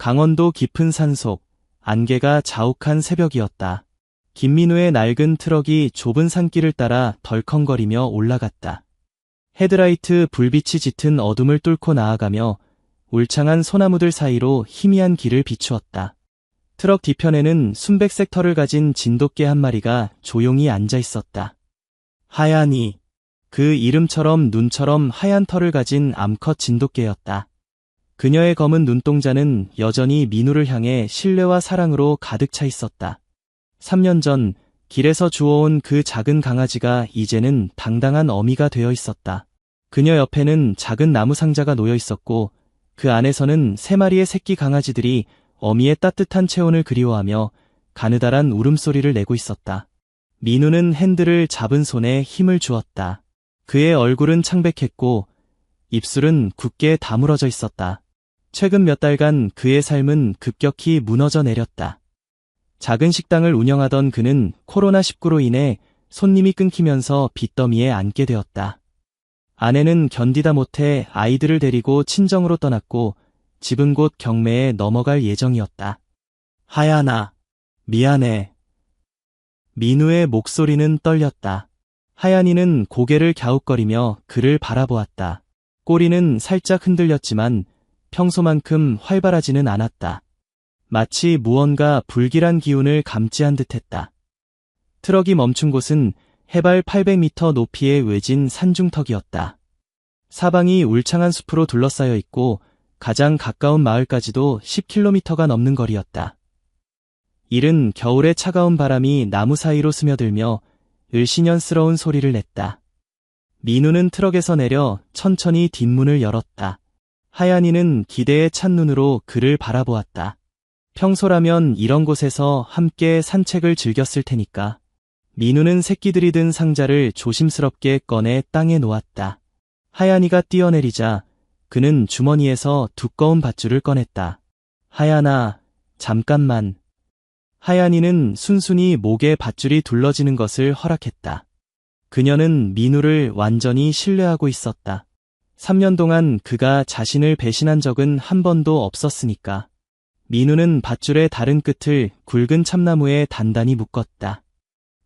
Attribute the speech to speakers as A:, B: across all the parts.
A: 강원도 깊은 산속, 안개가 자욱한 새벽이었다. 김민우의 낡은 트럭이 좁은 산길을 따라 덜컹거리며 올라갔다. 헤드라이트 불빛이 짙은 어둠을 뚫고 나아가며 울창한 소나무들 사이로 희미한 길을 비추었다. 트럭 뒤편에는 순백색 털을 가진 진돗개 한 마리가 조용히 앉아 있었다. 하얀이, 그 이름처럼 눈처럼 하얀 털을 가진 암컷 진돗개였다. 그녀의 검은 눈동자는 여전히 민우를 향해 신뢰와 사랑으로 가득 차 있었다. 3년 전 길에서 주워온 그 작은 강아지가 이제는 당당한 어미가 되어 있었다. 그녀 옆에는 작은 나무 상자가 놓여 있었고 그 안에서는 3마리의 새끼 강아지들이 어미의 따뜻한 체온을 그리워하며 가느다란 울음소리를 내고 있었다. 민우는 핸들을 잡은 손에 힘을 주었다. 그의 얼굴은 창백했고 입술은 굳게 다물어져 있었다. 최근 몇 달간 그의 삶은 급격히 무너져 내렸다. 작은 식당을 운영하던 그는 코로나19로 인해 손님이 끊기면서 빚더미에 앉게 되었다. 아내는 견디다 못해 아이들을 데리고 친정으로 떠났고 집은 곧 경매에 넘어갈 예정이었다. 하얀아, 미안해. 민우의 목소리는 떨렸다. 하얀이는 고개를 갸웃거리며 그를 바라보았다. 꼬리는 살짝 흔들렸지만 평소만큼 활발하지는 않았다. 마치 무언가 불길한 기운을 감지한 듯했다. 트럭이 멈춘 곳은 해발 800m 높이의 외진 산중턱이었다. 사방이 울창한 숲으로 둘러싸여 있고 가장 가까운 마을까지도 10km가 넘는 거리였다. 이른 겨울의 차가운 바람이 나무 사이로 스며들며 을씨년스러운 소리를 냈다. 민우는 트럭에서 내려 천천히 뒷문을 열었다. 하얀이는 기대에 찬 눈으로 그를 바라보았다. 평소라면 이런 곳에서 함께 산책을 즐겼을 테니까. 민우는 새끼들이 든 상자를 조심스럽게 꺼내 땅에 놓았다. 하얀이가 뛰어내리자 그는 주머니에서 두꺼운 밧줄을 꺼냈다. 하얀아, 잠깐만. 하얀이는 순순히 목에 밧줄이 둘러지는 것을 허락했다. 그녀는 민우를 완전히 신뢰하고 있었다. 3년 동안 그가 자신을 배신한 적은 한 번도 없었으니까. 민우는 밧줄의 다른 끝을 굵은 참나무에 단단히 묶었다.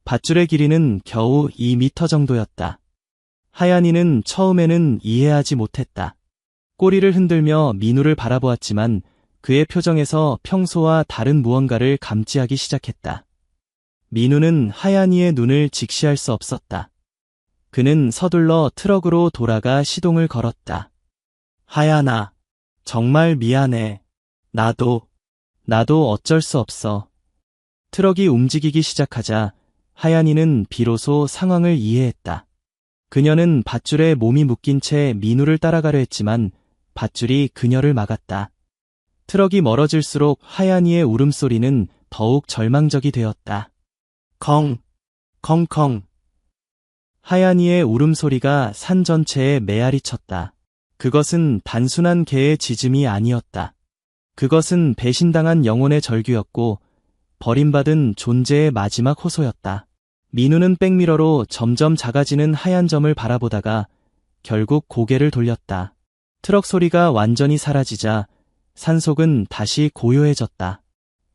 A: 밧줄의 길이는 겨우 2m 정도였다. 하얀이는 처음에는 이해하지 못했다. 꼬리를 흔들며 민우를 바라보았지만 그의 표정에서 평소와 다른 무언가를 감지하기 시작했다. 민우는 하얀이의 눈을 직시할 수 없었다. 그는 서둘러 트럭으로 돌아가 시동을 걸었다. 하얀아, 정말 미안해. 나도 어쩔 수 없어. 트럭이 움직이기 시작하자 하얀이는 비로소 상황을 이해했다. 그녀는 밧줄에 몸이 묶인 채 민우를 따라가려 했지만 밧줄이 그녀를 막았다. 트럭이 멀어질수록 하얀이의 울음소리는 더욱 절망적이 되었다. 컹컹. 하얀이의 울음소리가 산 전체에 메아리 쳤다. 그것은 단순한 개의 짖음이 아니었다. 그것은 배신당한 영혼의 절규였고 버림받은 존재의 마지막 호소였다. 민우는 백미러로 점점 작아지는 하얀 점을 바라보다가 결국 고개를 돌렸다. 트럭 소리가 완전히 사라지자 산속은 다시 고요해졌다.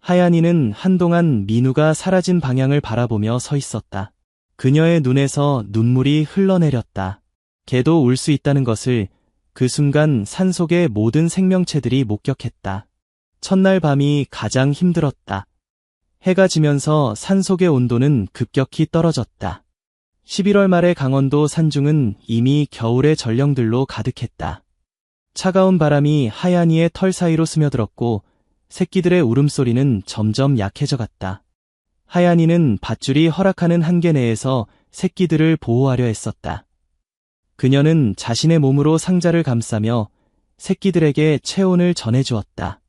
A: 하얀이는 한동안 민우가 사라진 방향을 바라보며 서 있었다. 그녀의 눈에서 눈물이 흘러내렸다. 개도 울 수 있다는 것을 그 순간 산속의 모든 생명체들이 목격했다. 첫날 밤이 가장 힘들었다. 해가 지면서 산속의 온도는 급격히 떨어졌다. 11월 말의 강원도 산중은 이미 겨울의 전령들로 가득했다. 차가운 바람이 하얀이의 털 사이로 스며들었고 새끼들의 울음소리는 점점 약해져 갔다. 하얀이는 밧줄이 허락하는 한계 내에서 새끼들을 보호하려 했었다. 그녀는 자신의 몸으로 상자를 감싸며 새끼들에게 체온을 전해주었다.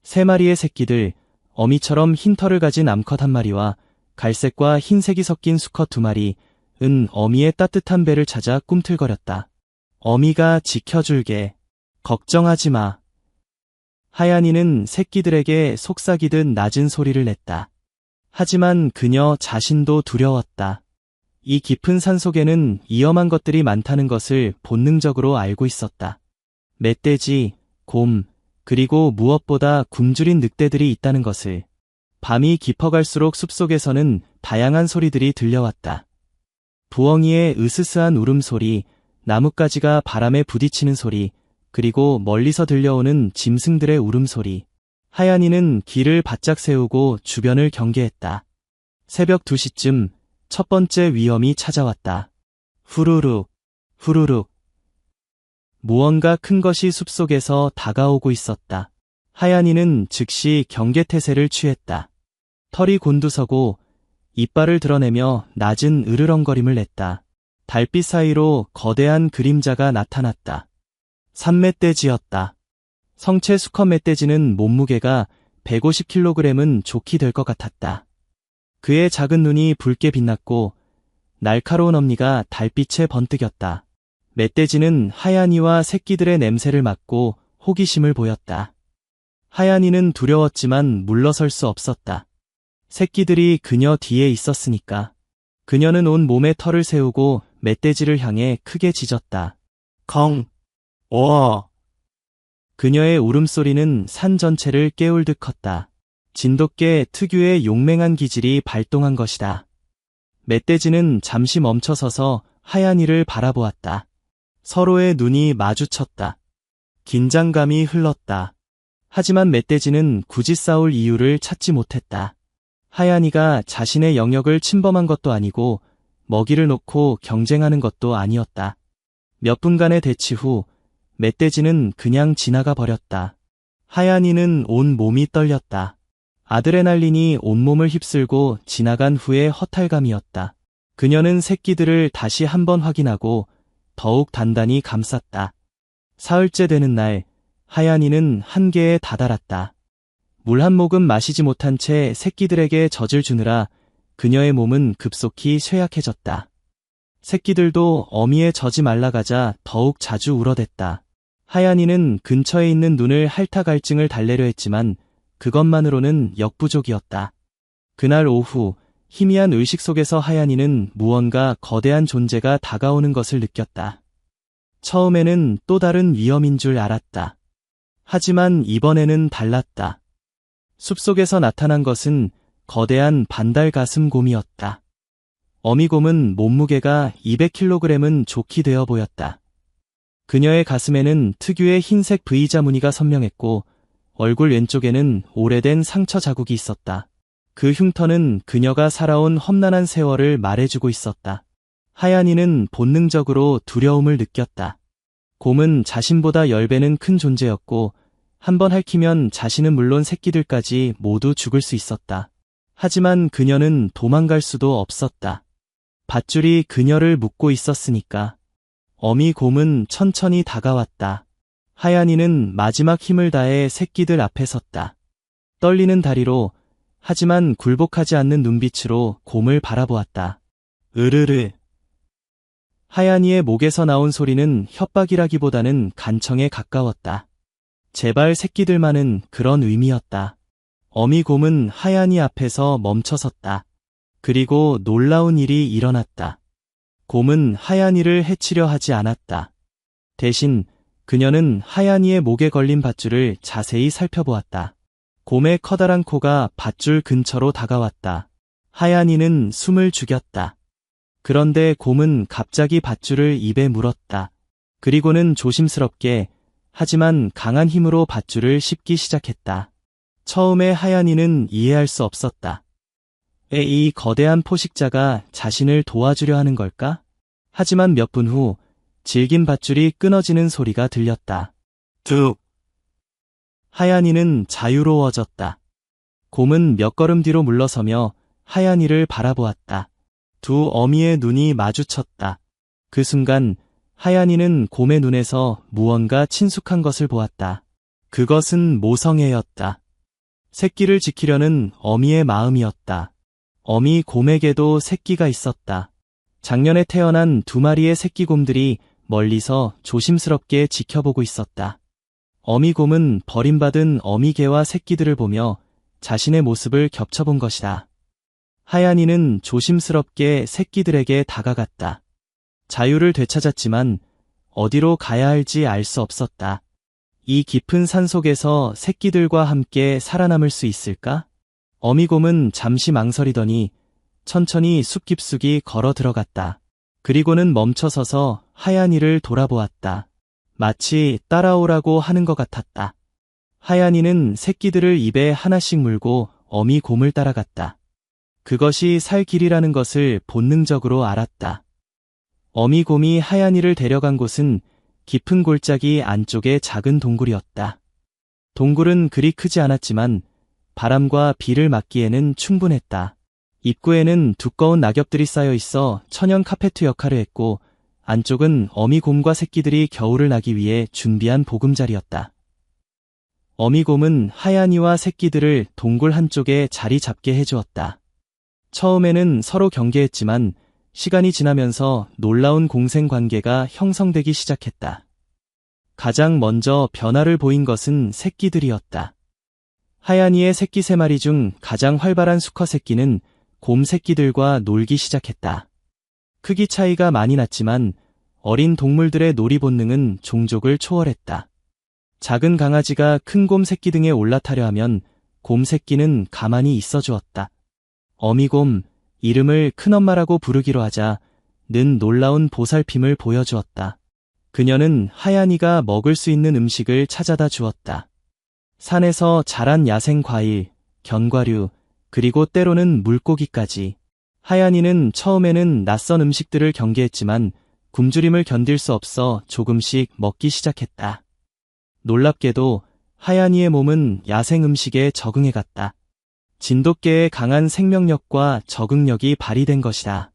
A: 3마리의 새끼들, 어미처럼 흰 털을 가진 암컷 1마리와 갈색과 흰색이 섞인 수컷 2마리은 어미의 따뜻한 배를 찾아 꿈틀거렸다. 어미가 지켜줄게. 걱정하지 마. 하얀이는 새끼들에게 속삭이듯 낮은 소리를 냈다. 하지만 그녀 자신도 두려웠다. 이 깊은 산속에는 위험한 것들이 많다는 것을 본능적으로 알고 있었다. 멧돼지, 곰, 그리고 무엇보다 굶주린 늑대들이 있다는 것을. 밤이 깊어갈수록 숲속에서는 다양한 소리들이 들려왔다. 부엉이의 으스스한 울음소리, 나뭇가지가 바람에 부딪히는 소리, 그리고 멀리서 들려오는 짐승들의 울음소리. 하얀이는 길을 바짝 세우고 주변을 경계했다. 새벽 2시쯤 첫 번째 위험이 찾아왔다. 후루룩, 후루룩. 무언가 큰 것이 숲속에서 다가오고 있었다. 하얀이는 즉시 경계태세를 취했다. 털이 곤두서고 이빨을 드러내며 낮은 으르렁거림을 냈다. 달빛 사이로 거대한 그림자가 나타났다. 산멧돼지였다. 성체 수컷 멧돼지는 몸무게가 150kg은 좋게 될 것 같았다. 그의 작은 눈이 붉게 빛났고 날카로운 엄니가 달빛에 번뜩였다. 멧돼지는 하얀이와 새끼들의 냄새를 맡고 호기심을 보였다. 하얀이는 두려웠지만 물러설 수 없었다. 새끼들이 그녀 뒤에 있었으니까. 그녀는 온 몸에 털을 세우고 멧돼지를 향해 크게 짖었다. 컹! 오! 그녀의 울음소리는 산 전체를 깨울 듯 컸다. 진돗개 특유의 용맹한 기질이 발동한 것이다. 멧돼지는 잠시 멈춰서서 하얀이를 바라보았다. 서로의 눈이 마주쳤다. 긴장감이 흘렀다. 하지만 멧돼지는 굳이 싸울 이유를 찾지 못했다. 하얀이가 자신의 영역을 침범한 것도 아니고 먹이를 놓고 경쟁하는 것도 아니었다. 몇 분간의 대치 후 멧돼지는 그냥 지나가 버렸다. 하얀이는 온 몸이 떨렸다. 아드레날린이 온몸을 휩쓸고 지나간 후의 허탈감이었다. 그녀는 새끼들을 다시 한번 확인하고 더욱 단단히 감쌌다. 사흘째 되는 날, 하얀이는 한계에 다다랐다. 물 한 모금 마시지 못한 채 새끼들에게 젖을 주느라 그녀의 몸은 급속히 쇠약해졌다. 새끼들도 어미의 젖이 말라가자 더욱 자주 울어댔다. 하얀이는 근처에 있는 눈을 핥아 갈증을 달래려 했지만 그것만으로는 역부족이었다. 그날 오후 희미한 의식 속에서 하얀이는 무언가 거대한 존재가 다가오는 것을 느꼈다. 처음에는 또 다른 위험인 줄 알았다. 하지만 이번에는 달랐다. 숲속에서 나타난 것은 거대한 반달가슴곰이었다. 어미곰은 몸무게가 200kg은 좋게 되어 보였다. 그녀의 가슴에는 특유의 흰색 V자 무늬가 선명했고 얼굴 왼쪽에는 오래된 상처 자국이 있었다. 그 흉터는 그녀가 살아온 험난한 세월을 말해주고 있었다. 하얀이는 본능적으로 두려움을 느꼈다. 곰은 자신보다 10배는 큰 존재였고 한번 핥히면 자신은 물론 새끼들까지 모두 죽을 수 있었다. 하지만 그녀는 도망갈 수도 없었다. 밧줄이 그녀를 묶고 있었으니까. 어미 곰은 천천히 다가왔다. 하얀이는 마지막 힘을 다해 새끼들 앞에 섰다. 떨리는 다리로, 하지만 굴복하지 않는 눈빛으로 곰을 바라보았다. 으르르. 하얀이의 목에서 나온 소리는 협박이라기보다는 간청에 가까웠다. 제발 새끼들만은 그런 의미였다. 어미 곰은 하얀이 앞에서 멈춰섰다. 그리고 놀라운 일이 일어났다. 곰은 하얀이를 해치려 하지 않았다. 대신 그녀는 하얀이의 목에 걸린 밧줄을 자세히 살펴보았다. 곰의 커다란 코가 밧줄 근처로 다가왔다. 하얀이는 숨을 죽였다. 그런데 곰은 갑자기 밧줄을 입에 물었다. 그리고는 조심스럽게 하지만 강한 힘으로 밧줄을 씹기 시작했다. 처음에 하얀이는 이해할 수 없었다. 왜 이 거대한 포식자가 자신을 도와주려 하는 걸까? 하지만 몇 분 후 질긴 밧줄이 끊어지는 소리가 들렸다. 툭! 하얀이는 자유로워졌다. 곰은 몇 걸음 뒤로 물러서며 하얀이를 바라보았다. 두 어미의 눈이 마주쳤다. 그 순간 하얀이는 곰의 눈에서 무언가 친숙한 것을 보았다. 그것은 모성애였다. 새끼를 지키려는 어미의 마음이었다. 어미 곰에게도 새끼가 있었다. 작년에 태어난 2마리의 새끼곰들이 멀리서 조심스럽게 지켜보고 있었다. 어미 곰은 버림받은 어미 개와 새끼들을 보며 자신의 모습을 겹쳐본 것이다. 하얀이는 조심스럽게 새끼들에게 다가갔다. 자유를 되찾았지만 어디로 가야 할지 알 수 없었다. 이 깊은 산속에서 새끼들과 함께 살아남을 수 있을까? 어미곰은 잠시 망설이더니 천천히 숲 깊숙이 걸어 들어갔다. 그리고는 멈춰서서 하얀이를 돌아보았다. 마치 따라오라고 하는 것 같았다. 하얀이는 새끼들을 입에 하나씩 물고 어미곰을 따라갔다. 그것이 살 길이라는 것을 본능적으로 알았다. 어미곰이 하얀이를 데려간 곳은 깊은 골짜기 안쪽의 작은 동굴이었다. 동굴은 그리 크지 않았지만 바람과 비를 막기에는 충분했다. 입구에는 두꺼운 낙엽들이 쌓여 있어 천연 카페트 역할을 했고 안쪽은 어미곰과 새끼들이 겨울을 나기 위해 준비한 보금자리였다. 어미곰은 하얀이와 새끼들을 동굴 한쪽에 자리 잡게 해주었다. 처음에는 서로 경계했지만 시간이 지나면서 놀라운 공생관계가 형성되기 시작했다. 가장 먼저 변화를 보인 것은 새끼들이었다. 하얀이의 새끼 3마리 중 가장 활발한 수컷 새끼는 곰 새끼들과 놀기 시작했다. 크기 차이가 많이 났지만 어린 동물들의 놀이 본능은 종족을 초월했다. 작은 강아지가 큰 곰 새끼 등에 올라타려 하면 곰 새끼는 가만히 있어 주었다. 어미곰, 이름을 큰엄마라고 부르기로 하자 는 놀라운 보살핌을 보여주었다. 그녀는 하얀이가 먹을 수 있는 음식을 찾아다 주었다. 산에서 자란 야생 과일, 견과류, 그리고 때로는 물고기까지. 하얀이는 처음에는 낯선 음식들을 경계했지만 굶주림을 견딜 수 없어 조금씩 먹기 시작했다. 놀랍게도 하얀이의 몸은 야생 음식에 적응해갔다. 진돗개의 강한 생명력과 적응력이 발휘된 것이다.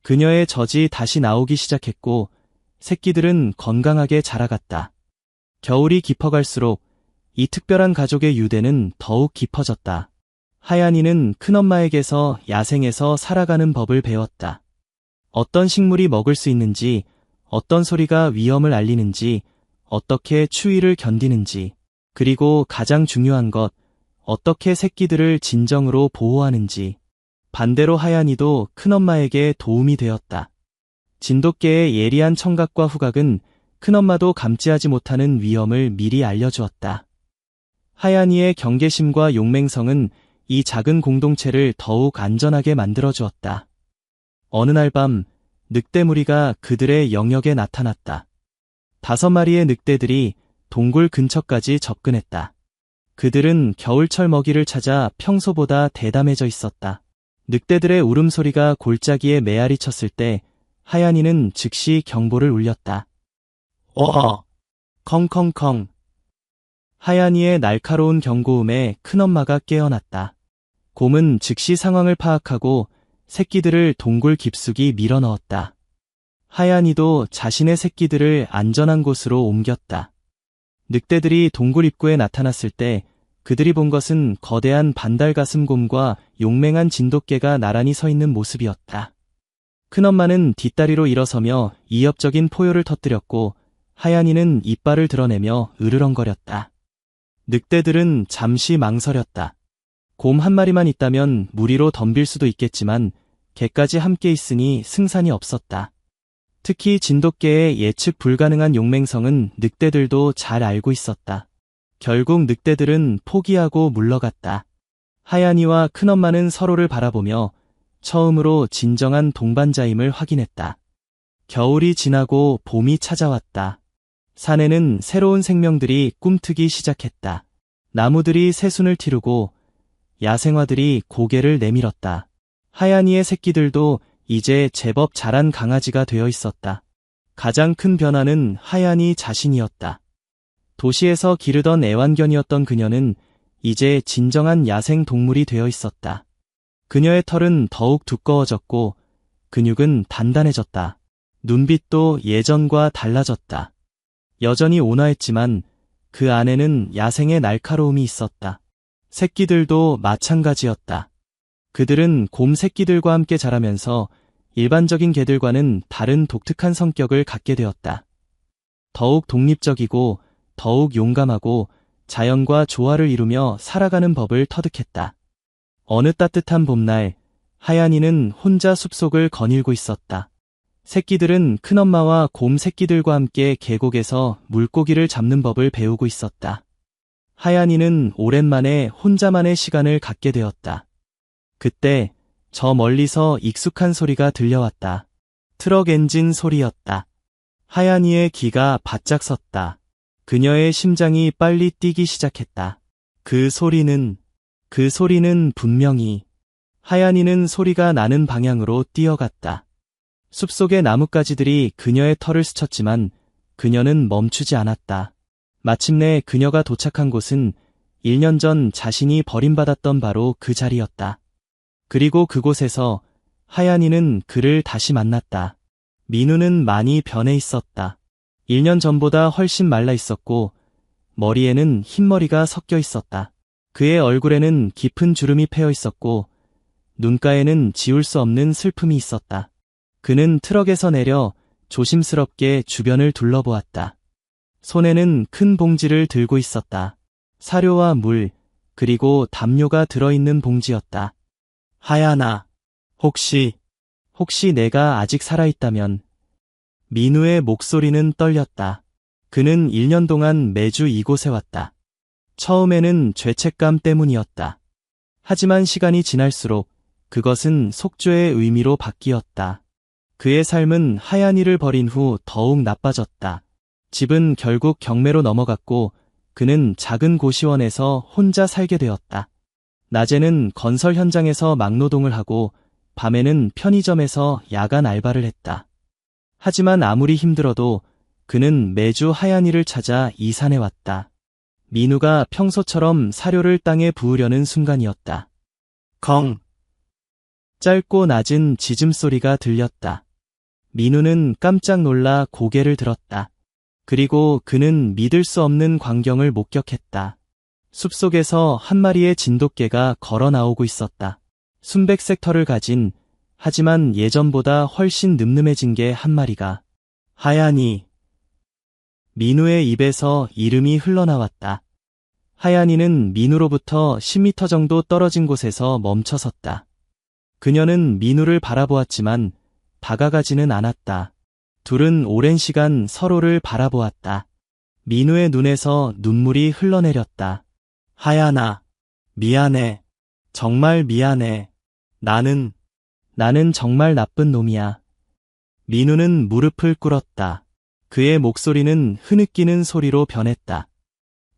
A: 그녀의 젖이 다시 나오기 시작했고 새끼들은 건강하게 자라갔다. 겨울이 깊어갈수록 이 특별한 가족의 유대는 더욱 깊어졌다. 하얀이는 큰엄마에게서 야생에서 살아가는 법을 배웠다. 어떤 식물이 먹을 수 있는지, 어떤 소리가 위험을 알리는지, 어떻게 추위를 견디는지, 그리고 가장 중요한 것, 어떻게 새끼들을 진정으로 보호하는지. 반대로 하얀이도 큰엄마에게 도움이 되었다. 진돗개의 예리한 청각과 후각은 큰엄마도 감지하지 못하는 위험을 미리 알려주었다. 하얀이의 경계심과 용맹성은 이 작은 공동체를 더욱 안전하게 만들어주었다. 어느 날 밤, 늑대 무리가 그들의 영역에 나타났다. 5마리의 늑대들이 동굴 근처까지 접근했다. 그들은 겨울철 먹이를 찾아 평소보다 대담해져 있었다. 늑대들의 울음소리가 골짜기에 메아리 쳤을 때 하얀이는 즉시 경보를 울렸다. 컹컹컹. 하얀이의 날카로운 경고음에 큰엄마가 깨어났다. 곰은 즉시 상황을 파악하고 새끼들을 동굴 깊숙이 밀어넣었다. 하얀이도 자신의 새끼들을 안전한 곳으로 옮겼다. 늑대들이 동굴 입구에 나타났을 때 그들이 본 것은 거대한 반달가슴곰과 용맹한 진돗개가 나란히 서 있는 모습이었다. 큰엄마는 뒷다리로 일어서며 이협적인 포효를 터뜨렸고 하얀이는 이빨을 드러내며 으르렁거렸다. 늑대들은 잠시 망설였다. 곰 1마리만 있다면 무리로 덤빌 수도 있겠지만 개까지 함께 있으니 승산이 없었다. 특히 진돗개의 예측 불가능한 용맹성은 늑대들도 잘 알고 있었다. 결국 늑대들은 포기하고 물러갔다. 하얀이와 큰엄마는 서로를 바라보며 처음으로 진정한 동반자임을 확인했다. 겨울이 지나고 봄이 찾아왔다. 산에는 새로운 생명들이 꿈트기 시작했다. 나무들이 새순을 티르고 야생화들이 고개를 내밀었다. 하얀이의 새끼들도 이제 제법 자란 강아지가 되어 있었다. 가장 큰 변화는 하얀이 자신이었다. 도시에서 기르던 애완견이었던 그녀는 이제 진정한 야생 동물이 되어 있었다. 그녀의 털은 더욱 두꺼워졌고 근육은 단단해졌다. 눈빛도 예전과 달라졌다. 여전히 온화했지만 그 안에는 야생의 날카로움이 있었다. 새끼들도 마찬가지였다. 그들은 곰 새끼들과 함께 자라면서 일반적인 개들과는 다른 독특한 성격을 갖게 되었다. 더욱 독립적이고 더욱 용감하고 자연과 조화를 이루며 살아가는 법을 터득했다. 어느 따뜻한 봄날, 하얀이는 혼자 숲속을 거닐고 있었다. 새끼들은 큰엄마와 곰 새끼들과 함께 계곡에서 물고기를 잡는 법을 배우고 있었다. 하얀이는 오랜만에 혼자만의 시간을 갖게 되었다. 그때 저 멀리서 익숙한 소리가 들려왔다. 트럭 엔진 소리였다. 하얀이의 기가 바짝 섰다. 그녀의 심장이 빨리 뛰기 시작했다. 그 소리는 분명히 하얀이는 소리가 나는 방향으로 뛰어갔다. 숲속의 나뭇가지들이 그녀의 털을 스쳤지만 그녀는 멈추지 않았다. 마침내 그녀가 도착한 곳은 1년 전 자신이 버림받았던 바로 그 자리였다. 그리고 그곳에서 하얀이는 그를 다시 만났다. 민우는 많이 변해 있었다. 1년 전보다 훨씬 말라 있었고 머리에는 흰머리가 섞여 있었다. 그의 얼굴에는 깊은 주름이 패여 있었고 눈가에는 지울 수 없는 슬픔이 있었다. 그는 트럭에서 내려 조심스럽게 주변을 둘러보았다. 손에는 큰 봉지를 들고 있었다. 사료와 물, 그리고 담요가 들어있는 봉지였다. 하얀아, 혹시 내가 아직 살아있다면. 민우의 목소리는 떨렸다. 그는 1년 동안 매주 이곳에 왔다. 처음에는 죄책감 때문이었다. 하지만 시간이 지날수록 그것은 속죄의 의미로 바뀌었다. 그의 삶은 하얀이를 버린 후 더욱 나빠졌다. 집은 결국 경매로 넘어갔고 그는 작은 고시원에서 혼자 살게 되었다. 낮에는 건설 현장에서 막노동을 하고 밤에는 편의점에서 야간 알바를 했다. 하지만 아무리 힘들어도 그는 매주 하얀이를 찾아 이 산에 왔다. 민우가 평소처럼 사료를 땅에 부으려는 순간이었다. 컹! 짧고 낮은 짖음소리가 들렸다. 민우는 깜짝 놀라 고개를 들었다. 그리고 그는 믿을 수 없는 광경을 목격했다. 숲속에서 한 마리의 진돗개가 걸어 나오고 있었다. 순백색 털을 가진, 하지만 예전보다 훨씬 늠름해진 개 한 마리가. 하얀이. 민우의 입에서 이름이 흘러나왔다. 하얀이는 민우로부터 10m 정도 떨어진 곳에서 멈춰섰다. 그녀는 민우를 바라보았지만 다가가지는 않았다. 둘은 오랜 시간 서로를 바라보았다. 민우의 눈에서 눈물이 흘러내렸다. 하얀아, 미안해. 정말 미안해. 나는 정말 나쁜 놈이야. 민우는 무릎을 꿇었다. 그의 목소리는 흐느끼는 소리로 변했다.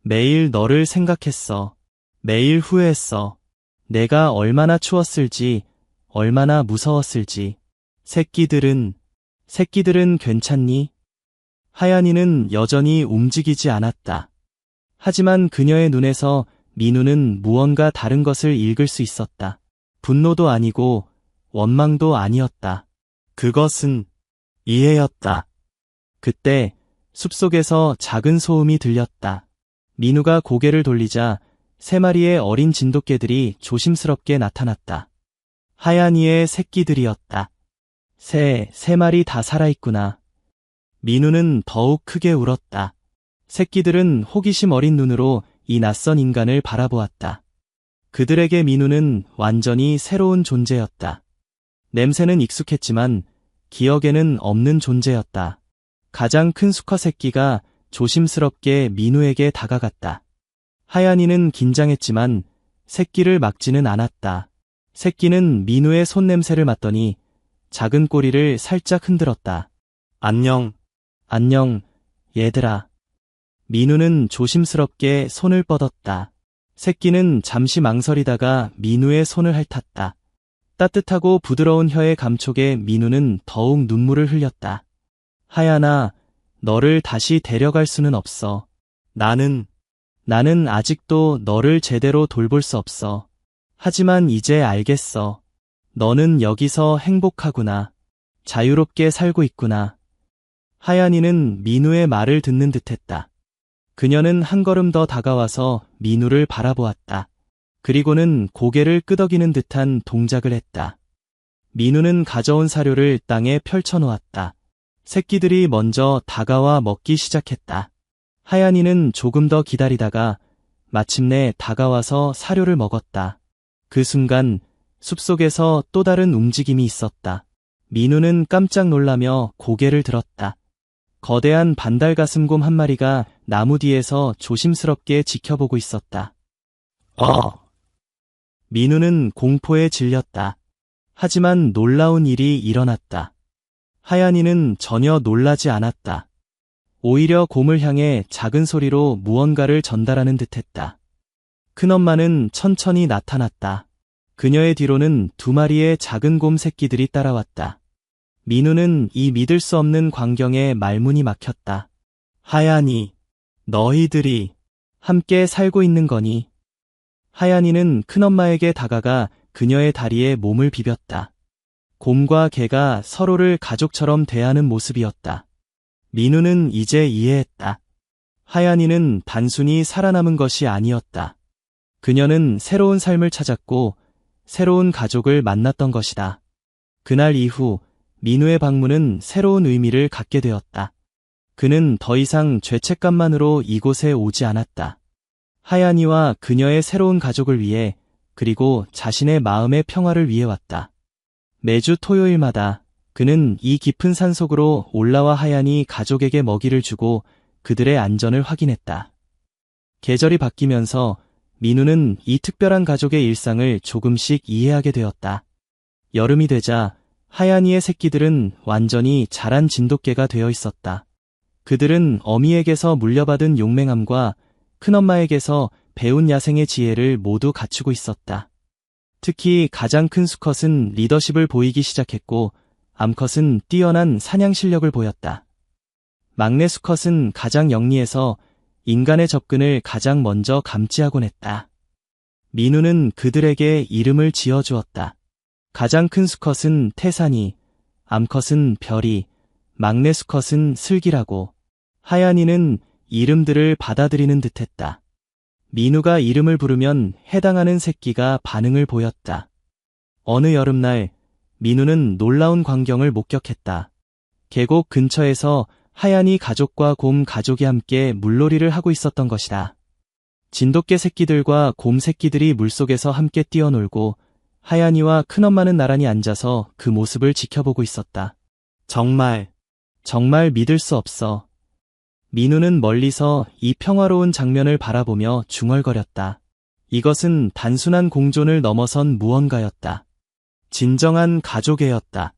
A: 매일 너를 생각했어. 매일 후회했어. 내가 얼마나 추웠을지, 얼마나 무서웠을지. 새끼들은 괜찮니? 하얀이는 여전히 움직이지 않았다. 하지만 그녀의 눈에서 민우는 무언가 다른 것을 읽을 수 있었다. 분노도 아니고 원망도 아니었다. 그것은 이해였다. 그때 숲속에서 작은 소음이 들렸다. 민우가 고개를 돌리자 3마리의 어린 진돗개들이 조심스럽게 나타났다. 하얀이의 새끼들이었다. 세 마리 다 살아있구나. 민우는 더욱 크게 울었다. 새끼들은 호기심 어린 눈으로 이 낯선 인간을 바라보았다. 그들에게 민우는 완전히 새로운 존재였다. 냄새는 익숙했지만 기억에는 없는 존재였다. 가장 큰 수컷 새끼가 조심스럽게 민우에게 다가갔다. 하얀이는 긴장했지만 새끼를 막지는 않았다. 새끼는 민우의 손냄새를 맡더니 작은 꼬리를 살짝 흔들었다. 안녕, 얘들아. 민우는 조심스럽게 손을 뻗었다. 새끼는 잠시 망설이다가 민우의 손을 핥았다. 따뜻하고 부드러운 혀의 감촉에 민우는 더욱 눈물을 흘렸다. 하얀아, 너를 다시 데려갈 수는 없어. 나는 아직도 너를 제대로 돌볼 수 없어. 하지만 이제 알겠어. 너는 여기서 행복하구나. 자유롭게 살고 있구나. 하얀이는 민우의 말을 듣는 듯했다. 그녀는 한 걸음 더 다가와서 민우를 바라보았다. 그리고는 고개를 끄덕이는 듯한 동작을 했다. 민우는 가져온 사료를 땅에 펼쳐놓았다. 새끼들이 먼저 다가와 먹기 시작했다. 하얀이는 조금 더 기다리다가 마침내 다가와서 사료를 먹었다. 그 순간 숲속에서 또 다른 움직임이 있었다. 민우는 깜짝 놀라며 고개를 들었다. 거대한 반달가슴곰 한 마리가 나무 뒤에서 조심스럽게 지켜보고 있었다. 민우는 공포에 질렸다. 하지만 놀라운 일이 일어났다. 하얀이는 전혀 놀라지 않았다. 오히려 곰을 향해 작은 소리로 무언가를 전달하는 듯했다. 큰엄마는 천천히 나타났다. 그녀의 뒤로는 2마리의 작은 곰 새끼들이 따라왔다. 민우는 이 믿을 수 없는 광경에 말문이 막혔다. 하얀이, 너희들이 함께 살고 있는 거니? 하얀이는 큰엄마에게 다가가 그녀의 다리에 몸을 비볐다. 곰과 개가 서로를 가족처럼 대하는 모습이었다. 민우는 이제 이해했다. 하얀이는 단순히 살아남은 것이 아니었다. 그녀는 새로운 삶을 찾았고 새로운 가족을 만났던 것이다. 그날 이후 민우의 방문은 새로운 의미를 갖게 되었다. 그는 더 이상 죄책감만으로 이곳에 오지 않았다. 하얀이와 그녀의 새로운 가족을 위해, 그리고 자신의 마음의 평화를 위해 왔다. 매주 토요일마다 그는 이 깊은 산속으로 올라와 하얀이 가족에게 먹이를 주고 그들의 안전을 확인했다. 계절이 바뀌면서 민우는 이 특별한 가족의 일상을 조금씩 이해하게 되었다. 여름이 되자 하얀이의 새끼들은 완전히 자란 진돗개가 되어 있었다. 그들은 어미에게서 물려받은 용맹함과 큰엄마에게서 배운 야생의 지혜를 모두 갖추고 있었다. 특히 가장 큰 수컷은 리더십을 보이기 시작했고 암컷은 뛰어난 사냥 실력을 보였다. 막내 수컷은 가장 영리해서 인간의 접근을 가장 먼저 감지하곤 했다. 민우는 그들에게 이름을 지어주었다. 가장 큰 수컷은 태산이, 암컷은 별이, 막내 수컷은 슬기라고. 하얀이는 이름들을 받아들이는 듯했다. 민우가 이름을 부르면 해당하는 새끼가 반응을 보였다. 어느 여름날 민우는 놀라운 광경을 목격했다. 계곡 근처에서 하얀이 가족과 곰 가족이 함께 물놀이를 하고 있었던 것이다. 진돗개 새끼들과 곰 새끼들이 물속에서 함께 뛰어놀고 하얀이와 큰엄마는 나란히 앉아서 그 모습을 지켜보고 있었다. 정말 믿을 수 없어. 민우는 멀리서 이 평화로운 장면을 바라보며 중얼거렸다. 이것은 단순한 공존을 넘어선 무언가였다. 진정한 가족애였다.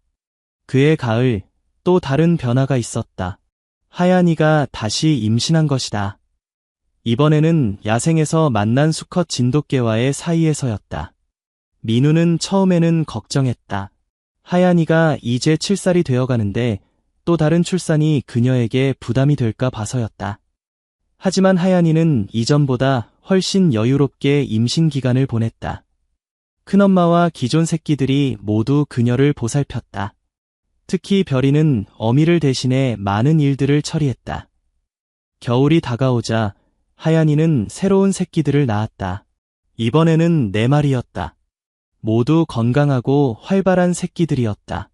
A: 그해 가을 또 다른 변화가 있었다. 하얀이가 다시 임신한 것이다. 이번에는 야생에서 만난 수컷 진돗개와의 사이에서였다. 민우는 처음에는 걱정했다. 하얀이가 이제 7살이 되어가는데 또 다른 출산이 그녀에게 부담이 될까 봐서였다. 하지만 하얀이는 이전보다 훨씬 여유롭게 임신 기간을 보냈다. 큰엄마와 기존 새끼들이 모두 그녀를 보살폈다. 특히 별이는 어미를 대신해 많은 일들을 처리했다. 겨울이 다가오자 하얀이는 새로운 새끼들을 낳았다. 이번에는 4마리였다. 모두 건강하고 활발한 새끼들이었다.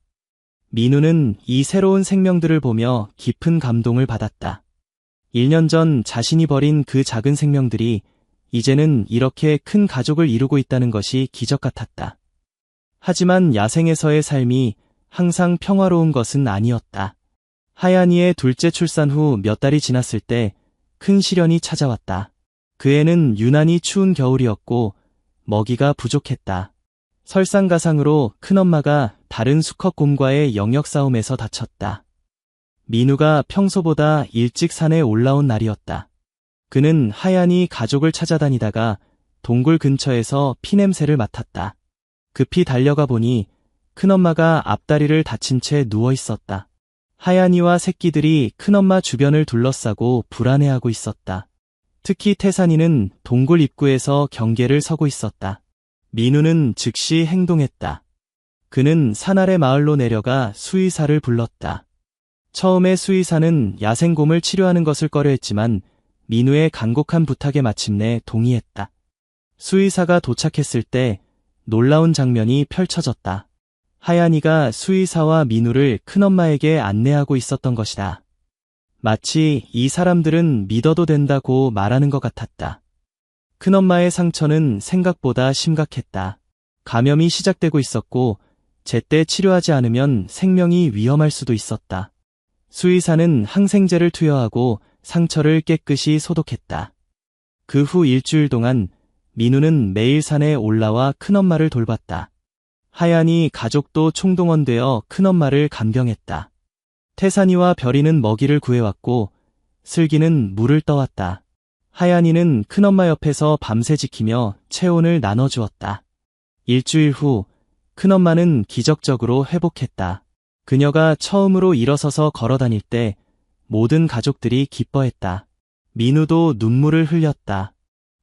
A: 민우는 이 새로운 생명들을 보며 깊은 감동을 받았다. 1년 전 자신이 버린 그 작은 생명들이 이제는 이렇게 큰 가족을 이루고 있다는 것이 기적 같았다. 하지만 야생에서의 삶이 항상 평화로운 것은 아니었다. 하얀이의 둘째 출산 후 몇 달이 지났을 때 큰 시련이 찾아왔다. 그 해는 유난히 추운 겨울이었고 먹이가 부족했다. 설상가상으로 큰엄마가 다른 수컷 곰과의 영역 싸움에서 다쳤다. 민우가 평소보다 일찍 산에 올라온 날이었다. 그는 하얀이 가족을 찾아다니다가 동굴 근처에서 피냄새를 맡았다. 급히 달려가 보니 큰엄마가 앞다리를 다친 채 누워 있었다. 하얀이와 새끼들이 큰엄마 주변을 둘러싸고 불안해하고 있었다. 특히 태산이는 동굴 입구에서 경계를 서고 있었다. 민우는 즉시 행동했다. 그는 산 아래 마을로 내려가 수의사를 불렀다. 처음에 수의사는 야생곰을 치료하는 것을 꺼려했지만 민우의 간곡한 부탁에 마침내 동의했다. 수의사가 도착했을 때 놀라운 장면이 펼쳐졌다. 하얀이가 수의사와 민우를 큰엄마에게 안내하고 있었던 것이다. 마치 이 사람들은 믿어도 된다고 말하는 것 같았다. 큰엄마의 상처는 생각보다 심각했다. 감염이 시작되고 있었고 제때 치료하지 않으면 생명이 위험할 수도 있었다. 수의사는 항생제를 투여하고 상처를 깨끗이 소독했다. 그 후 일주일 동안 민우는 매일 산에 올라와 큰엄마를 돌봤다. 하얀이 가족도 총동원되어 큰엄마를 간병했다. 태산이와 별이는 먹이를 구해왔고 슬기는 물을 떠왔다. 하얀이는 큰엄마 옆에서 밤새 지키며 체온을 나눠주었다. 일주일 후 큰엄마는 기적적으로 회복했다. 그녀가 처음으로 일어서서 걸어다닐 때 모든 가족들이 기뻐했다. 민우도 눈물을 흘렸다.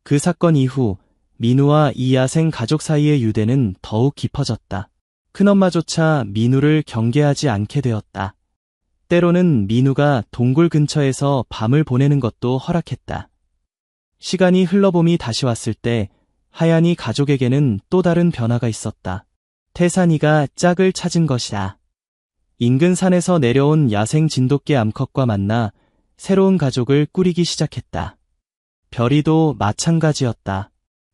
A: 그 사건 이후 민우와 이 야생 가족 사이의 유대는 더욱 깊어졌다. 큰엄마조차 민우를 경계하지 않게 되었다. 때로는 민우가 동굴 근처에서 밤을 보내는 것도 허락했다. 시간이 흘러봄이 다시 왔을 때 하얀이 가족에게는 또 다른 변화가 있었다. 태산이가 짝을 찾은 것이다. 인근 산에서 내려온 야생 진돗개 암컷과 만나 새로운 가족을 꾸리기 시작했다. 별이도 마찬가지였다.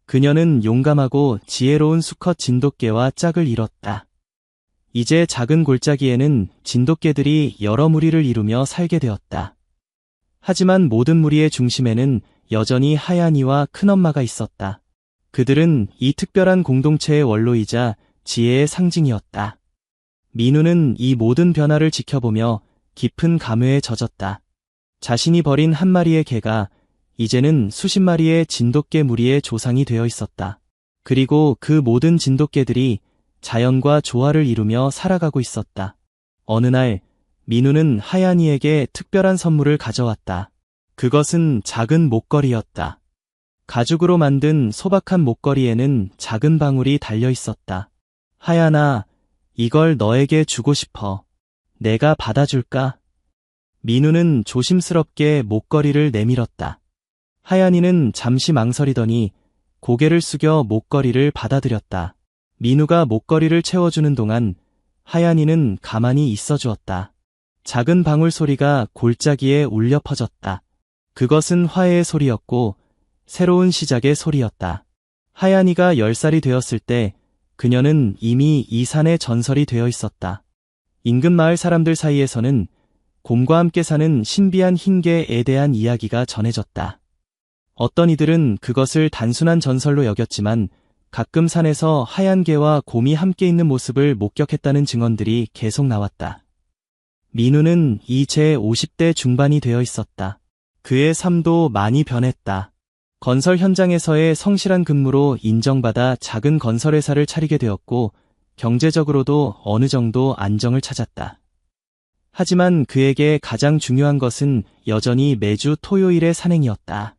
A: 그녀는 용감하고 지혜로운 수컷 진돗개와 짝을 이뤘다. 이제 작은 골짜기에는 진돗개들이 여러 무리를 이루며 살게 되었다. 하지만 모든 무리의 중심에는 여전히 하얀이와 큰엄마가 있었다. 그들은 이 특별한 공동체의 원로이자 지혜의 상징이었다. 민우는 이 모든 변화를 지켜보며 깊은 감회에 젖었다. 자신이 버린 한 마리의 개가 이제는 수십 마리의 진돗개 무리의 조상이 되어 있었다. 그리고 그 모든 진돗개들이 자연과 조화를 이루며 살아가고 있었다. 어느 날 민우는 하얀이에게 특별한 선물을 가져왔다. 그것은 작은 목걸이였다. 가죽으로 만든 소박한 목걸이에는 작은 방울이 달려 있었다. 하얀아, 이걸 너에게 주고 싶어. 내가 받아줄까? 민우는 조심스럽게 목걸이를 내밀었다. 하얀이는 잠시 망설이더니 고개를 숙여 목걸이를 받아들였다. 민우가 목걸이를 채워주는 동안 하얀이는 가만히 있어 주었다. 작은 방울 소리가 골짜기에 울려 퍼졌다. 그것은 화해의 소리였고 새로운 시작의 소리였다. 하얀이가 10살이 되었을 때 그녀는 이미 이 산의 전설이 되어 있었다. 인근 마을 사람들 사이에서는 곰과 함께 사는 신비한 흰개에 대한 이야기가 전해졌다. 어떤 이들은 그것을 단순한 전설로 여겼지만 가끔 산에서 하얀 개와 곰이 함께 있는 모습을 목격했다는 증언들이 계속 나왔다. 민우는 이 제50대 중반이 되어 있었다. 그의 삶도 많이 변했다. 건설 현장에서의 성실한 근무로 인정받아 작은 건설회사를 차리게 되었고 경제적으로도 어느 정도 안정을 찾았다. 하지만 그에게 가장 중요한 것은 여전히 매주 토요일의 산행이었다.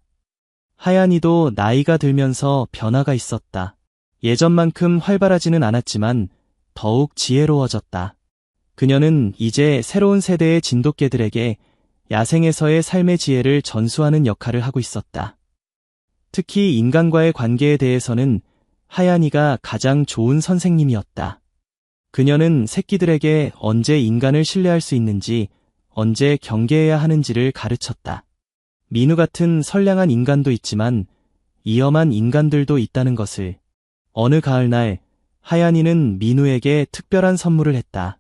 A: 하얀이도 나이가 들면서 변화가 있었다. 예전만큼 활발하지는 않았지만 더욱 지혜로워졌다. 그녀는 이제 새로운 세대의 진돗개들에게 야생에서의 삶의 지혜를 전수하는 역할을 하고 있었다. 특히 인간과의 관계에 대해서는 하얀이가 가장 좋은 선생님이었다. 그녀는 새끼들에게 언제 인간을 신뢰할 수 있는지, 언제 경계해야 하는지를 가르쳤다. 민우 같은 선량한 인간도 있지만 위험한 인간들도 있다는 것을. 어느 가을날 하얀이는 민우에게 특별한 선물을 했다.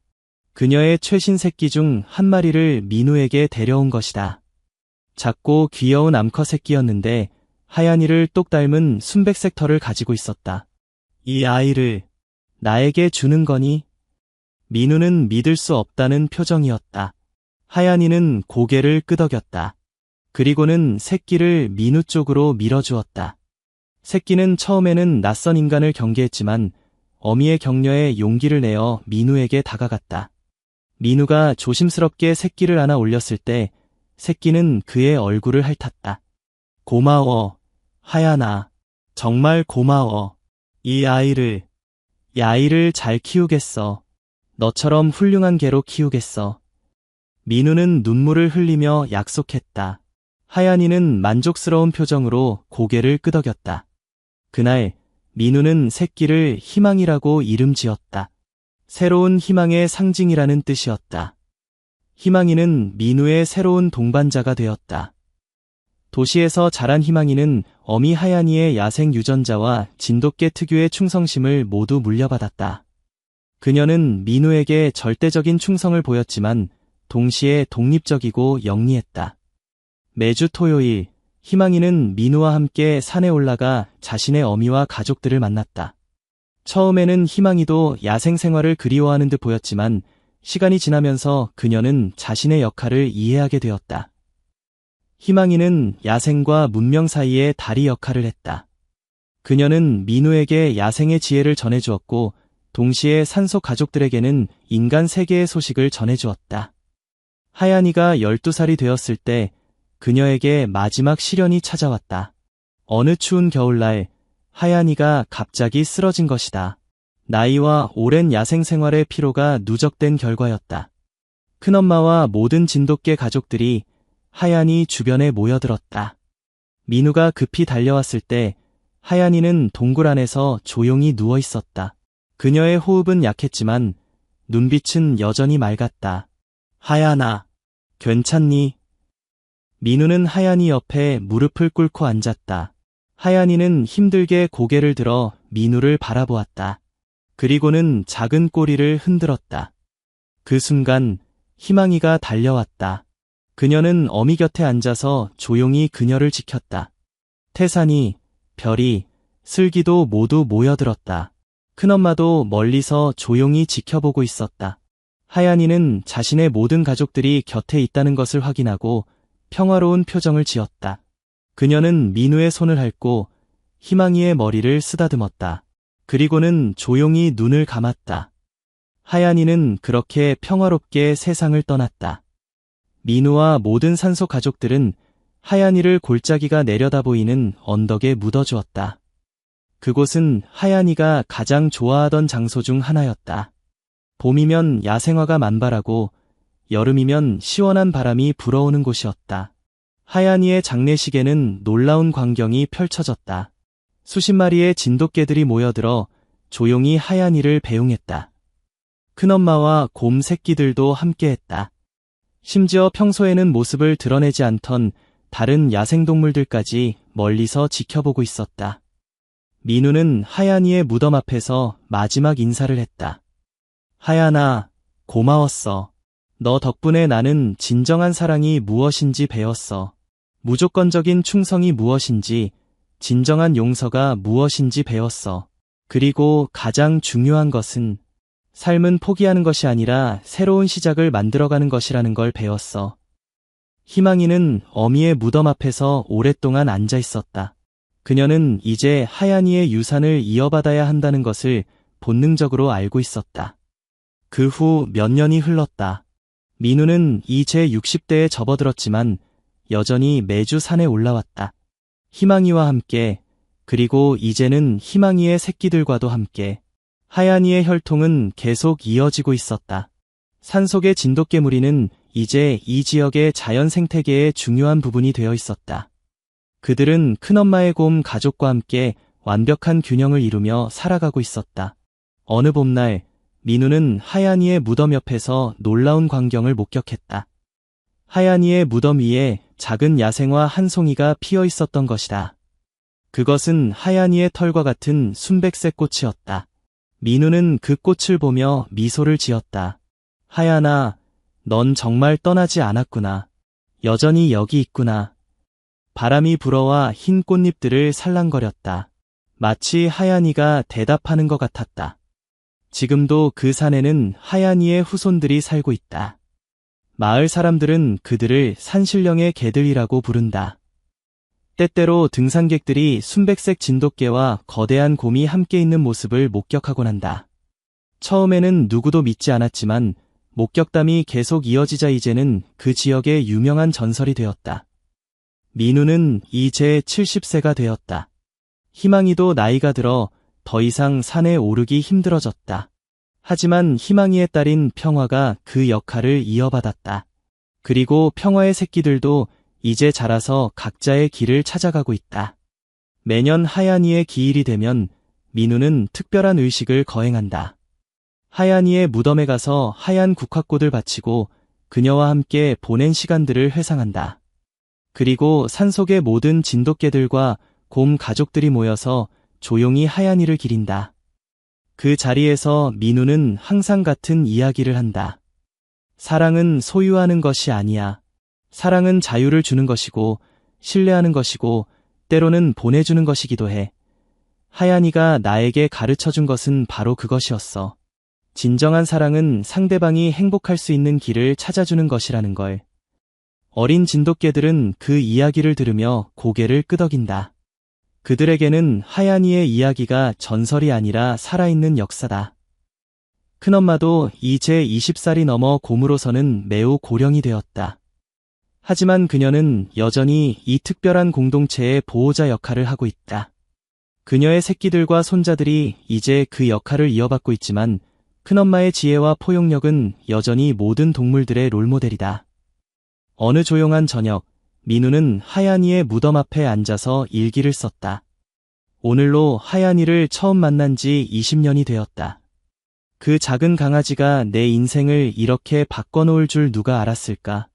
A: 그녀의 최신 새끼 중 한 마리를 민우에게 데려온 것이다. 작고 귀여운 암컷 새끼였는데 하얀이를 똑 닮은 순백색 털을 가지고 있었다. 이 아이를 나에게 주는 거니? 민우는 믿을 수 없다는 표정이었다. 하얀이는 고개를 끄덕였다. 그리고는 새끼를 민우 쪽으로 밀어주었다. 새끼는 처음에는 낯선 인간을 경계했지만 어미의 격려에 용기를 내어 민우에게 다가갔다. 민우가 조심스럽게 새끼를 안아 올렸을 때 새끼는 그의 얼굴을 핥았다. 고마워, 하얀아. 정말 고마워. 이 아이를 잘 키우겠어. 너처럼 훌륭한 개로 키우겠어. 민우는 눈물을 흘리며 약속했다. 하얀이는 만족스러운 표정으로 고개를 끄덕였다. 그날 민우는 새끼를 희망이라고 이름 지었다. 새로운 희망의 상징이라는 뜻이었다. 희망이는 민우의 새로운 동반자가 되었다. 도시에서 자란 희망이는 어미 하얀이의 야생 유전자와 진돗개 특유의 충성심을 모두 물려받았다. 그녀는 민우에게 절대적인 충성을 보였지만 동시에 독립적이고 영리했다. 매주 토요일, 희망이는 민우와 함께 산에 올라가 자신의 어미와 가족들을 만났다. 처음에는 희망이도 야생 생활을 그리워하는 듯 보였지만 시간이 지나면서 그녀는 자신의 역할을 이해하게 되었다. 희망이는 야생과 문명 사이의 다리 역할을 했다. 그녀는 민우에게 야생의 지혜를 전해주었고 동시에 산속 가족들에게는 인간 세계의 소식을 전해주었다. 하얀이가 12살이 되었을 때 그녀에게 마지막 시련이 찾아왔다. 어느 추운 겨울날 하얀이가 갑자기 쓰러진 것이다. 나이와 오랜 야생 생활의 피로가 누적된 결과였다. 큰엄마와 모든 진돗개 가족들이 하얀이 주변에 모여들었다. 민우가 급히 달려왔을 때 하얀이는 동굴 안에서 조용히 누워 있었다. 그녀의 호흡은 약했지만 눈빛은 여전히 맑았다. 하얀아, 괜찮니? 민우는 하얀이 옆에 무릎을 꿇고 앉았다. 하얀이는 힘들게 고개를 들어 민우를 바라보았다. 그리고는 작은 꼬리를 흔들었다. 그 순간 희망이가 달려왔다. 그녀는 어미 곁에 앉아서 조용히 그녀를 지켰다. 태산이, 별이, 슬기도 모두 모여들었다. 큰엄마도 멀리서 조용히 지켜보고 있었다. 하얀이는 자신의 모든 가족들이 곁에 있다는 것을 확인하고 평화로운 표정을 지었다. 그녀는 민우의 손을 핥고 희망이의 머리를 쓰다듬었다. 그리고는 조용히 눈을 감았다. 하얀이는 그렇게 평화롭게 세상을 떠났다. 민우와 모든 산속 가족들은 하얀이를 골짜기가 내려다 보이는 언덕에 묻어주었다. 그곳은 하얀이가 가장 좋아하던 장소 중 하나였다. 봄이면 야생화가 만발하고 여름이면 시원한 바람이 불어오는 곳이었다. 하얀이의 장례식에는 놀라운 광경이 펼쳐졌다. 수십 마리의 진돗개들이 모여들어 조용히 하얀이를 배웅했다. 큰엄마와 곰 새끼들도 함께했다. 심지어 평소에는 모습을 드러내지 않던 다른 야생동물들까지 멀리서 지켜보고 있었다. 민우는 하얀이의 무덤 앞에서 마지막 인사를 했다. 하얀아, 고마웠어. 너 덕분에 나는 진정한 사랑이 무엇인지 배웠어. 무조건적인 충성이 무엇인지, 진정한 용서가 무엇인지 배웠어. 그리고 가장 중요한 것은 삶은 포기하는 것이 아니라 새로운 시작을 만들어가는 것이라는 걸 배웠어. 희망이는 어미의 무덤 앞에서 오랫동안 앉아 있었다. 그녀는 이제 하얀이의 유산을 이어받아야 한다는 것을 본능적으로 알고 있었다. 그 후 몇 년이 흘렀다. 민우는 이제 60대에 접어들었지만 여전히 매주 산에 올라왔다. 희망이와 함께, 그리고 이제는 희망이의 새끼들과도 함께. 하얀이의 혈통은 계속 이어지고 있었다. 산속의 진돗개 무리는 이제 이 지역의 자연 생태계의 중요한 부분이 되어 있었다. 그들은 큰엄마의 곰 가족과 함께 완벽한 균형을 이루며 살아가고 있었다. 어느 봄날, 민우는 하얀이의 무덤 옆에서 놀라운 광경을 목격했다. 하얀이의 무덤 위에 작은 야생화 한 송이가 피어 있었던 것이다. 그것은 하얀이의 털과 같은 순백색 꽃이었다. 민우는 그 꽃을 보며 미소를 지었다. 하얀아, 넌 정말 떠나지 않았구나. 여전히 여기 있구나. 바람이 불어와 흰 꽃잎들을 살랑거렸다. 마치 하얀이가 대답하는 것 같았다. 지금도 그 산에는 하얀이의 후손들이 살고 있다. 마을 사람들은 그들을 산신령의 개들이라고 부른다. 때때로 등산객들이 순백색 진돗개와 거대한 곰이 함께 있는 모습을 목격하곤 한다. 처음에는 누구도 믿지 않았지만 목격담이 계속 이어지자 이제는 그 지역의 유명한 전설이 되었다. 민우는 이제 70세가 되었다. 희망이도 나이가 들어 더 이상 산에 오르기 힘들어졌다. 하지만 희망이의 딸인 평화가 그 역할을 이어받았다. 그리고 평화의 새끼들도 이제 자라서 각자의 길을 찾아가고 있다. 매년 하얀이의 기일이 되면 민우는 특별한 의식을 거행한다. 하얀이의 무덤에 가서 하얀 국화꽃을 바치고 그녀와 함께 보낸 시간들을 회상한다. 그리고 산속의 모든 진돗개들과 곰 가족들이 모여서 조용히 하얀이를 기린다. 그 자리에서 민우는 항상 같은 이야기를 한다. 사랑은 소유하는 것이 아니야. 사랑은 자유를 주는 것이고, 신뢰하는 것이고, 때로는 보내주는 것이기도 해. 하얀이가 나에게 가르쳐 준 것은 바로 그것이었어. 진정한 사랑은 상대방이 행복할 수 있는 길을 찾아주는 것이라는 걸. 어린 진돗개들은 그 이야기를 들으며 고개를 끄덕인다. 그들에게는 하얀이의 이야기가 전설이 아니라 살아있는 역사다. 큰엄마도 이제 20살이 넘어 곰으로서는 매우 고령이 되었다. 하지만 그녀는 여전히 이 특별한 공동체의 보호자 역할을 하고 있다. 그녀의 새끼들과 손자들이 이제 그 역할을 이어받고 있지만 큰엄마의 지혜와 포용력은 여전히 모든 동물들의 롤모델이다. 어느 조용한 저녁, 민우는 하얀이의 무덤 앞에 앉아서 일기를 썼다. 오늘로 하얀이를 처음 만난 지 20년이 되었다. 그 작은 강아지가 내 인생을 이렇게 바꿔놓을 줄 누가 알았을까?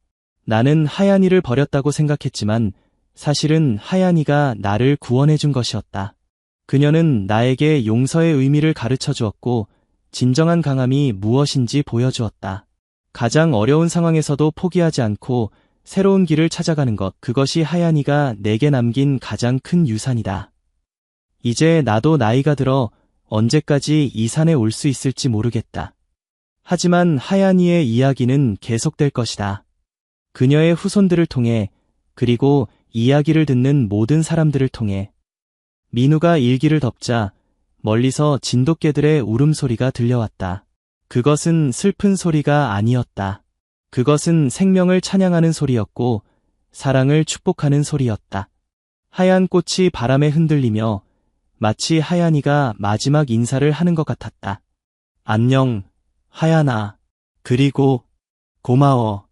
A: 나는 하얀이를 버렸다고 생각했지만 사실은 하얀이가 나를 구원해준 것이었다. 그녀는 나에게 용서의 의미를 가르쳐 주었고 진정한 강함이 무엇인지 보여주었다. 가장 어려운 상황에서도 포기하지 않고 새로운 길을 찾아가는 것, 그것이 하얀이가 내게 남긴 가장 큰 유산이다. 이제 나도 나이가 들어 언제까지 이 산에 올 수 있을지 모르겠다. 하지만 하얀이의 이야기는 계속될 것이다. 그녀의 후손들을 통해, 그리고 이야기를 듣는 모든 사람들을 통해. 민우가 일기를 덮자 멀리서 진돗개들의 울음소리가 들려왔다. 그것은 슬픈 소리가 아니었다. 그것은 생명을 찬양하는 소리였고 사랑을 축복하는 소리였다. 하얀 꽃이 바람에 흔들리며 마치 하얀이가 마지막 인사를 하는 것 같았다. 안녕, 하얀아. 그리고 고마워.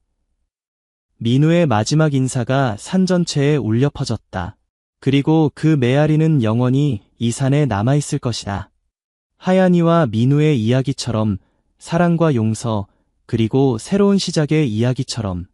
A: 민우의 마지막 인사가 산 전체에 울려 퍼졌다. 그리고 그 메아리는 영원히 이 산에 남아있을 것이다. 하얀이와 민우의 이야기처럼, 사랑과 용서, 그리고 새로운 시작의 이야기처럼.